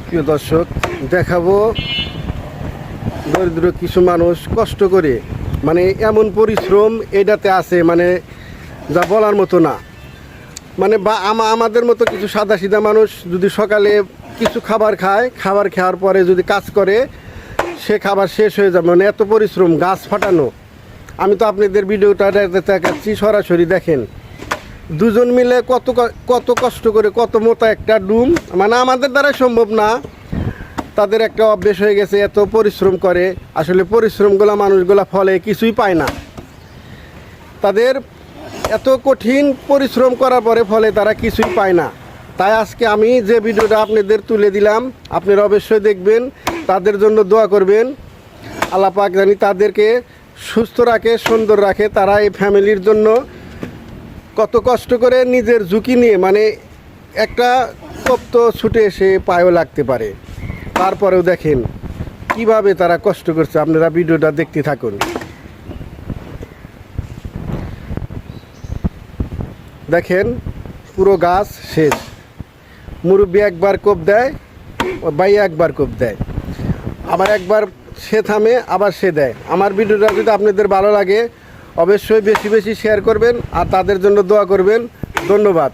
প্রিয় দর্শক, দেখাবো দরিদ্র কিছু মানুষ কষ্ট করে, মানে এমন পরিশ্রম এটাতে আছে, মানে যা বলার মতো না। মানে বা আমাদের মতো কিছু সাদাসিধা মানুষ যদি সকালে কিছু খাবার খায়, খাবার খাওয়ার পরে যদি কাজ করে, সে খাবার শেষ হয়ে যাবে। মানে এত পরিশ্রম, গাছ ফাটানো। আমি তো আপনাদের ভিডিওটা দেখাচ্ছি, সরাসরি দেখেন দুজন মিলে কত কষ্ট করে, কত মোটা একটা ডুম, মানে আমাদের দ্বারা সম্ভব না, তাদের একটা অভ্যেস হয়ে গেছে, এত পরিশ্রম করে। আসলে পরিশ্রমগুলো মানুষগুলা ফলে কিছুই পায় না। তাদের এত কঠিন পরিশ্রম করার পরে ফলে তারা কিছুই পায় না। তাই আজকে আমি যে ভিডিওটা আপনাদের তুলে দিলাম, আপনারা অবশ্যই দেখবেন, তাদের জন্য দোয়া করবেন। আল্লাহ পাক জানি তাদেরকে সুস্থ রাখে, সুন্দর রাখে। তারা এই ফ্যামিলির জন্য কত কষ্ট করে নিজের ঝুঁকি নিয়ে, মানে একটা কোপ তো ছুটে এসে পায়েও লাগতে পারে, তারপরেও দেখেন কিভাবে তারা কষ্ট করছে। আপনারা ভিডিওটা দেখতে থাকুন। দেখেন পুরো গাছ শেষ। মুরব্বী একবার কোপ দেয়, ভাইয়া একবার কোপ দেয়, আবার একবার সে থামে, আবার সে দেয়। আমার ভিডিওটা যদি আপনাদের ভালো লাগে অবশ্যই বেশি বেশি শেয়ার করবেন আর তাদের জন্য দোয়া করবেন। ধন্যবাদ।